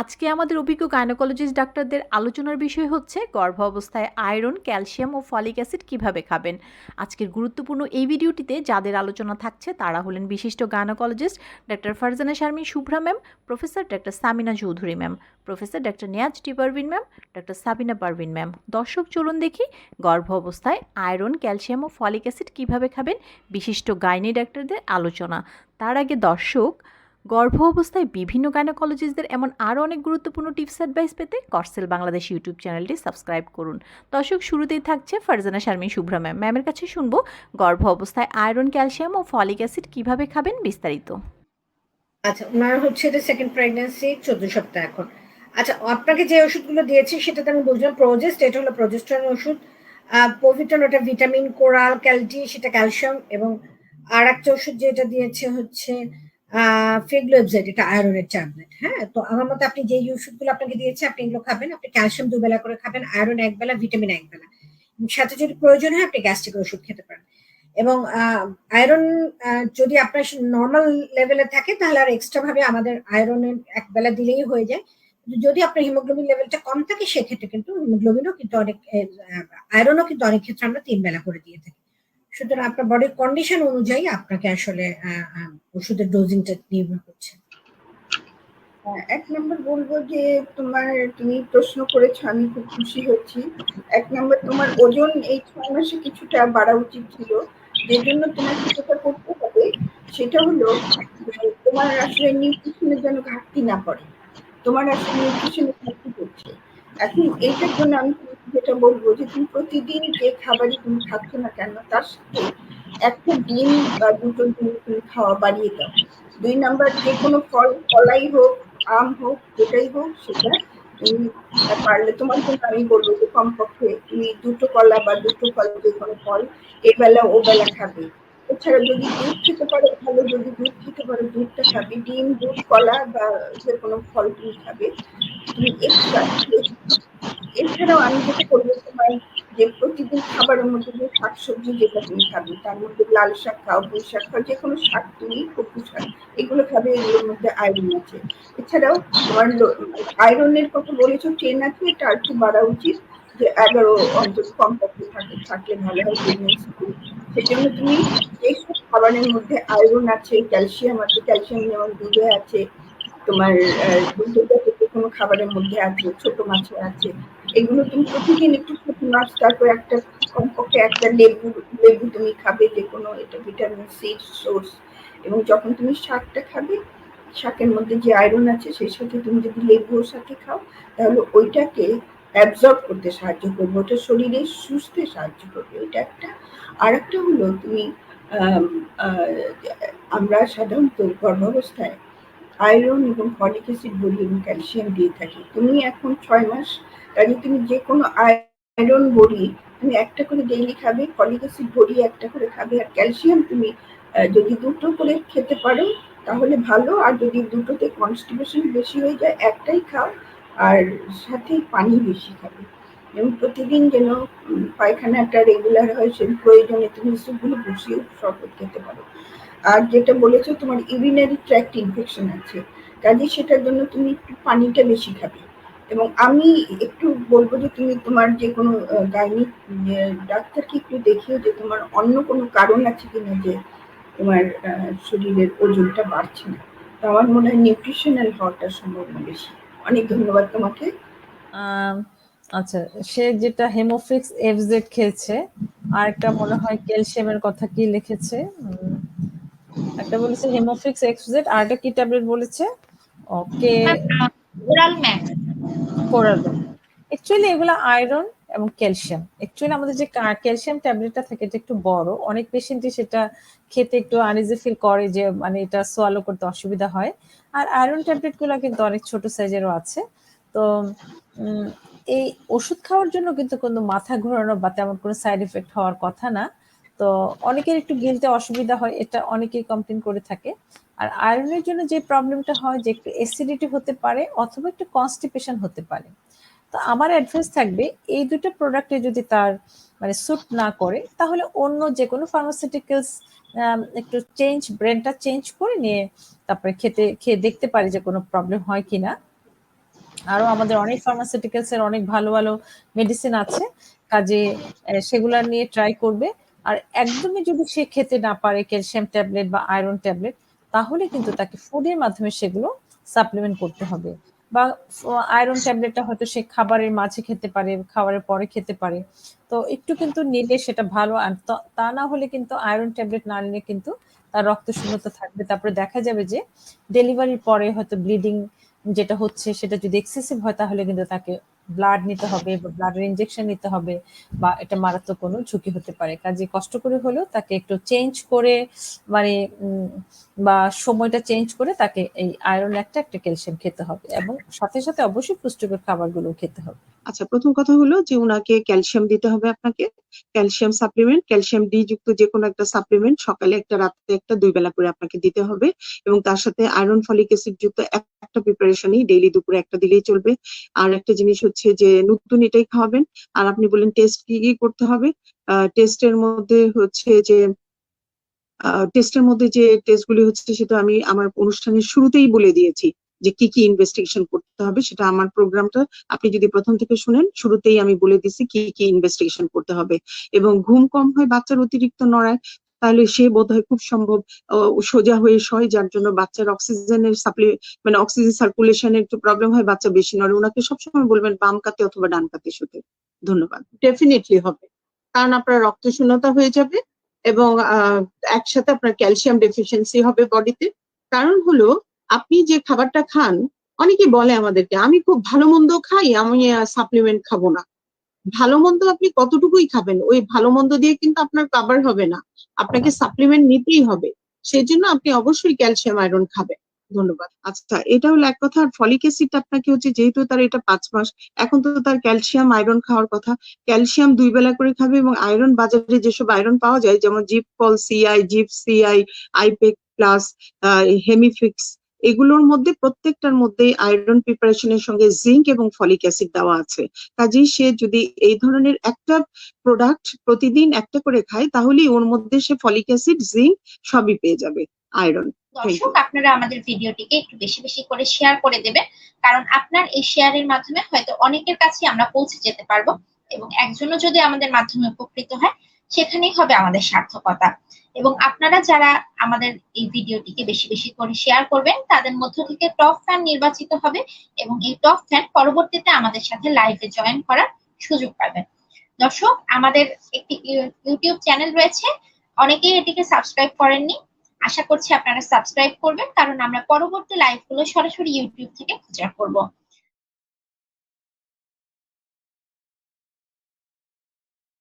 আজকে আমাদের অভিজ্ঞ গাইনোকোলজিস্ট ডাক্তারদের আলোচনার বিষয় হচ্ছে গর্ভ অবস্থায় আয়রন, ক্যালসিয়াম ও ফলিক অ্যাসিড কিভাবে খাবেন। আজকের গুরুত্বপূর্ণ এই ভিডিওটিতে যাদের আলোচনা থাকছে তারা হলেন বিশিষ্ট gynaecologist doctor Farzana Sharmin Shubhra ma'am, professor doctor Samina Chowdhury ma'am, professor doctor Niaz T Parvin ma'am, doctor Sabina Parvin ma'am. দর্শক চলুন দেখি গর্ভ অবস্থায় আয়রন, ক্যালসিয়াম ও ফলিক অ্যাসিড কিভাবে খাবেন, বিশিষ্ট গাইনি ডাক্তারদের আলোচনা। তার আগে দর্শক, গর্ভ অবস্থায় বিভিন্ন গাইনোকোলজিস্টদের এমন আরও অনেক গুরুত্বপূর্ণ টিপস অ্যাডভাইস পেতে কর্সেল বাংলাদেশ ইউটিউব চ্যানেলটি সাবস্ক্রাইব করুন। দর্শক, শুরুতেই থাকছে ফারজানা শারমিন শুভ্রা ম্যাম। ম্যামের কাছে শুনবো গর্ভ অবস্থায় আয়রন, ক্যালসিয়াম ও ফলিক অ্যাসিড কিভাবে খাবেন, বিস্তারিত। আচ্ছা, ওনার হচ্ছে এটা সেকেন্ড প্রেগন্যান্সি, 14 সপ্তাহ এখন। আচ্ছা, আপনাকে যে ওষুধগুলো দিয়েছি সেটাতে আমি বলছিলাম প্রোজেস্ট, এটা হলো প্রোজেস্টেরন ওষুধ। পভিটন, ওটা ভিটামিন, কোরাল, ক্যালটি, সেটা ক্যালসিয়াম। এবং আর একটা ওষুধ যেটা দিয়েছে হচ্ছে ফিগলোজেড, এটা আয়রনের ট্যাবলেট। হ্যাঁ, তো আমার মতে আপনি যে ওষুধগুলো আপনাকে দিয়েছে আপনি এগুলো খাবেন। আপনি ক্যালসিয়াম 2 বেলা করে খাবেন, আয়রন 1 বেলা, ভিটামিন 1 বেলা। সাথে যদি প্রয়োজন হয় আপনি গ্যাস্ট্রিকের ওষুধ খেতে পারেন। এবং আয়রন যদি আপনার নর্মাল লেভেলে থাকে তাহলে আর এক্সট্রা ভাবে আমাদের আয়রনের 1 বেলা দিলেই হয়ে যায়। যদি আপনার হিমোগ্লোবিন লেভেলটা কম থাকে সেক্ষেত্রে কিন্তু হিমোগ্লোবিনও কিন্তু অনেক, আয়রনও কিন্তু অনেক ক্ষেত্রে আমরা 3 বেলা করে দিয়ে থাকি। সুতরাং আপনার বডির কন্ডিশন অনুযায়ী আপনাকে আসলে ওষুধের ডোজিংটা নির্ভর করছে। এক নম্বর বলবো যে তুমি প্রশ্ন করেছো, আমি খুব খুশি হচ্ছি। এক নম্বর, তোমার ওজন এই 6 মাসে কিছুটা বাড়া উচিত ছিল। যে জন্য তোমাকে যেটা করতে হবে সেটা হলো তোমার আসলে নিউট্রিশনের যেন ঘাটতি না পড়ে। তোমার আসলে নিউট্রিশনের ঘাটতি পড়ছে। এখন এইটার জন্য আমি যেটা বলবো যে তুমি প্রতিদিন যে খাবারই তুমি খাচ্ছ না কেন তার সাথে একটা ডিম বা দুটো ডিম তুমি খাওয়া বাড়িয়ে দাও। 2 নাম্বার, যে কোনো ফল, কলাই হোক, আম হোক, যেটাই হোক, সেটা তুমি পারলে, তোমার জন্য আমি বলবো যে কমপক্ষে তুমি 2টো কলা বা 2টো ফল, যে কোনো ফল এবেলা ও বেলা খাবে। এছাড়া যদি দুধ খেতে পারো ভালো, যদি দুধ খেতে পারো দুধটা খাবে। ডিম, দুধ, কলা বা যে কোনো ফল তুমি খাবে। তুমি এক্সট্রা, এছাড়াও আমি যেটা করবো তোমার যে প্রতিদিন খাবারের মধ্যে যে শাকসবজি যেটা তুমি খাবে তার মধ্যে লাল শাক খাও, পুঁই শাক খাও, যে কোনো শাক তুমি, কচু শাক, এগুলো খাবে, এগুলোর মধ্যে আয়রন আছে। এছাড়াও তোমার আয়রনের কথা বলেছো 10 আছে, এটা আর একটু বাড়া উচিত, যে 11 অন্তত কমপক্ষে থাকলে ভালো হয় প্রেগনেন্সিতে। সেজন্য তুমি এইসব খাবারের মধ্যে আয়রন আছে, ক্যালসিয়াম আছে, ক্যালসিয়াম যেমন দুধে আছে, তোমার দুগ্ধজাত কোনো খাবারের মধ্যে আছে, ছোট মাছে আছে, এগুলো তুমি প্রতিদিন একটু ছোট মাছ, তারপর একটা কমপক্ষে একটা লেবু লেবু তুমি খাবে, যে কোনো, এটা ভিটামিন সি সোর্স। এবং যখন তুমি শাকটা খাবে, শাকের মধ্যে যে আয়রন আছে সেই সাথে তুমি যদি লেবুর সাথে খাও তাহলে ওইটাকে অ্যাবজর্ব করতে সাহায্য করবে, ওটা শরীরে সুস্থে সাহায্য করবে। এটা একটা। আর একটা হলো তুমি আমরা সাধারণত গর্ভাবস্থায় আয়রন এবং ফলিক অ্যাসিড বড়ি এবং ক্যালসিয়াম দিয়ে থাকি। তুমি এখন 6 মাস, কাজে তুমি যে কোনো আয়রন বড়ি তুমি একটা করে ডেইলি খাবে, ফলিক অ্যাসিড বড়ি একটা করে খাবে, আর ক্যালসিয়াম তুমি যদি 2টো করে খেতে পারো তাহলে ভালো। আর যদি দুটোতে কনস্টিপেশন বেশি হয়ে যায় একটাই খাও, আর সাথে পানি বেশি খাবে। এবং প্রতিদিন যেন পায়খানাটা রেগুলার হয়, সেই প্রয়োজনে তুমি সুপগুলো বসিয়েও শরবত খেতে পারো। আর যেটা বলেছো তোমার ইউরিনারি ট্র্যাক্ট ইনফেকশন আছে, কাজে সেটার জন্য তুমি একটু পানিটা বেশি খাবে। এবং আমি একটু বলবো যে তুমি তোমার যে কোনো গাইনিক ডাক্তারকে একটু দেখিও যে তোমার অন্য কোনো কারণ আছে কিনা যে তোমার শরীরের ওজনটা বাড়ছে না। তো আমার মনে হয় নিউট্রিশনাল হওয়াটার সম্ভাবনা বেশি। অনেক ধন্যবাদ তোমাকে। আচ্ছা, সে যেটা হেমোফিক্স এফজেড খেয়েছে, আর একটা মনে হয় ক্যালসিয়ামের কথা কি লিখেছে, একটা বলেছে হেমোফিক্স এফজেড, আর একটা কি ট্যাবলেট বলেছে, ওকে কোরাল ম্যাক্স। কোরাল। অ্যাকচুয়ালি এগুলো আয়রন এবং ক্যালসিয়াম। অ্যাকচুয়ালি আমাদের যে ক্যালসিয়াম ট্যাবলেটটা থাকে এটা একটু বড়, অনেক পেশেন্টই সেটা খেতে একটু আনইজি ফিল করে, যে মানে এটা সোয়ালো করতে অসুবিধা হয়। আর আয়রন ট্যাবলেটগুলো কিন্তু অনেক ছোট সাইজেরও আছে। তো এই ওষুধ খাওয়ার জন্য কিন্তু কোনো মাথা ঘোরানো বা তেমন কোনো সাইড এফেক্ট হওয়ার কথা না। তো অনেকের একটু গিলতে অসুবিধা হয়, এটা অনেকেই কমপ্লেন করে থাকে। আর আয়রনের জন্য যে প্রবলেমটা হয় যে একটু অ্যাসিডিটি হতে পারে অথবা একটু কনস্টিপেশন হতে পারে। তো আমার অ্যাডভাইস থাকবে এই দুটো প্রোডাক্টে যদি তার মানে স্যুট না করে তাহলে অন্য যে কোনো ফার্মাসিউটিক্যালস একটু ব্র্যান্ডটা চেঞ্জ করে নিয়ে তারপরে খেয়ে দেখতে পারি যে কোনো প্রবলেম হয় কিনা। আরো আমাদের অনেক ফার্মাসিউটিক্যালস এর অনেক ভালো ভালো মেডিসিন আছে, কাজে সেগুলা নিয়ে ট্রাই করবে। আর একদমই যদি সে খেতে না পারে ক্যালসিয়াম ট্যাবলেট বা আয়রন ট্যাবলেট, তাহলে কিন্তু তাকে ফুডের মাধ্যমে সেগুলো সাপ্লিমেন্ট করতে হবে। বা আয়রন ট্যাবলেটটা হয়তো সে খাবারের মাঝে খেতে পারে, খাবারের পরে খেতে পারে। তো একটু কিন্তু নিলে সেটা ভালো। আর তা না হলে কিন্তু আয়রন ট্যাবলেট না নিলে কিন্তু তার রক্ত শূন্যতা থাকবে। তারপরে দেখা যাবে যে ডেলিভারির পরে হয়তো ব্লিডিং যেটা হচ্ছে সেটা যদি এক্সেসিভ হয়, তাহলে কিন্তু তাকে ব্লাড নিতে হবে বা ব্লাডের ইনজেকশন নিতে হবে, বা এটা মারাত্মক কোনো ঝুঁকি হতে পারে। কাজে কষ্ট করে হলেও তাকে একটু চেঞ্জ করে, মানে বা সময়টা চেঞ্জ করে তাকে এই আয়রন একটা ক্যালসিয়াম খেতে হবে, এবং সাথে সাথে অবশ্যই পুষ্টিকর খাবারগুলো খেতে হবে। আচ্ছা, প্রথম কথা হলো যে উনাকে ক্যালসিয়াম দিতে হবে আপনাকে, ক্যালসিয়াম সাপ্লিমেন্ট, ক্যালসিয়াম ডি যুক্ত যে কোনো একটা সাপ্লিমেন্ট সকালে একটা রাতে একটা 2 বেলা করে আপনাকে দিতে হবে, এবং তার সাথে আয়রন ফলিক অ্যাসিড যুক্ত একটা প্রিপারেশনই ডেইলি দুপুরে একটা দিলেই চলবে। আর একটা জিনিস হচ্ছে যে নতুন এটাই খাওয়াবেন। আর আপনি বললেন টেস্ট কি কি করতে হবে, টেস্টের মধ্যে হচ্ছে যে টেস্টগুলি হচ্ছে সেটা আমি আমার অনুষ্ঠানের শুরুতেই বলে দিয়েছি যে কি কি ইনভেস্টিগেশন করতে হবে। সেটা আমার প্রোগ্রামটা আপনি যদি প্রথম থেকে শুনেন, শুরুতেই আমি বলে দিছি কি কি ইনভেস্টিগেশন করতে হবে। এবং ঘুম কম হয়, বাচ্চার অতিরিক্ত নড়ায়, তাহলে সে বোধহয় খুব সম্ভব সোজা হয়ে শয়, যার জন্য বাচ্চার অক্সিজেনের মানে অক্সিজেন সার্কুলেশনের একটু প্রবলেম হয়, বাচ্চা বেশি নড়ে। ওনাকে সবসময় বলবেন বাম কাতে অথবা ডান কাতে শুতে। ধন্যবাদ। ডেফিনেটলি হবে, কারণ আপনার রক্ত শূন্যতা হয়ে যাবে এবং একসাথে আপনার ক্যালসিয়াম ডেফিসিয়েন্সি হবে বডিতে। কারণ হলো আপনি যে খাবারটা খান, অনেকে বলে আমাদেরকে আমি খুব ভালো মন্দ খাই, আমি সাপ্লিমেন্ট খাবো না। ভালো মন্দ আপনি কতটুকুই খাবেন, ওই ভালো মন্দ দিয়ে কিন্তু আপনার কভার হবে না, আপনাকে সাপ্লিমেন্ট নিতেই হবে। সেজন্য আপনি অবশ্যই ক্যালসিয়াম আয়রন খাবেন। ধন্যবাদ। আচ্ছা, এটা হলো এক কথা। আর ফলিক অ্যাসিড আপনাকে হচ্ছে, যেহেতু তার এটা 5 মাস, এখন তো তার ক্যালসিয়াম আয়রন খাওয়ার কথা। ক্যালসিয়াম 2 বেলা করে খাবে, এবং আয়রন বাজারে যেসব আয়রন পাওয়া যায়, যেমন জিপকল সিআই, জিপ সিআই, আইপেক প্লাস, হেমিফিক্স, এগুলোর মধ্যে প্রত্যেকটার মধ্যেই আয়রন প্রিপারেশনের সঙ্গে জিঙ্ক এবং ফলিক অ্যাসিড দেওয়া আছে। কাজেই সে যদি এই ধরনের একটা প্রোডাক্ট প্রতিদিন একটা করে খায়, তাহলেই ওর মধ্যে সে ফলিক অ্যাসিড, জিঙ্ক সবই পেয়ে যাবে, আয়রন। দর্শক, আপনারা আমাদের ভিডিওটিকে একটু বেশি বেশি করে শেয়ার করে দেবেন, কারণ আপনার এই শেয়ারের মাধ্যমে হয়তো অনেকের কাছে আমরা পৌঁছে যেতে পারবো, এবং একজনও যদি আমাদের মাধ্যমে উপকৃত হয়, সেখানেই হবে আমাদের সার্থকতা। এবং আপনারা যারা আমাদের এই ভিডিওটিকে বেশি বেশি করে শেয়ার করবেন, তাদের মধ্য থেকে টপ ফ্যান নির্বাচিত হবে, এবং এই টপ ফ্যান পরবর্তীতে আমাদের সাথে লাইভে জয়েন করার সুযোগ পাবেন। দর্শক, আমাদের একটি ইউটিউব চ্যানেল রয়েছে, অনেকেই এটিকে সাবস্ক্রাইব করেননি। আশা করছি আপনারা সাবস্ক্রাইব করবেন, কারণ আমরা পরবর্তী লাইভগুলো সরাসরি ইউটিউব থেকে প্রচার করব।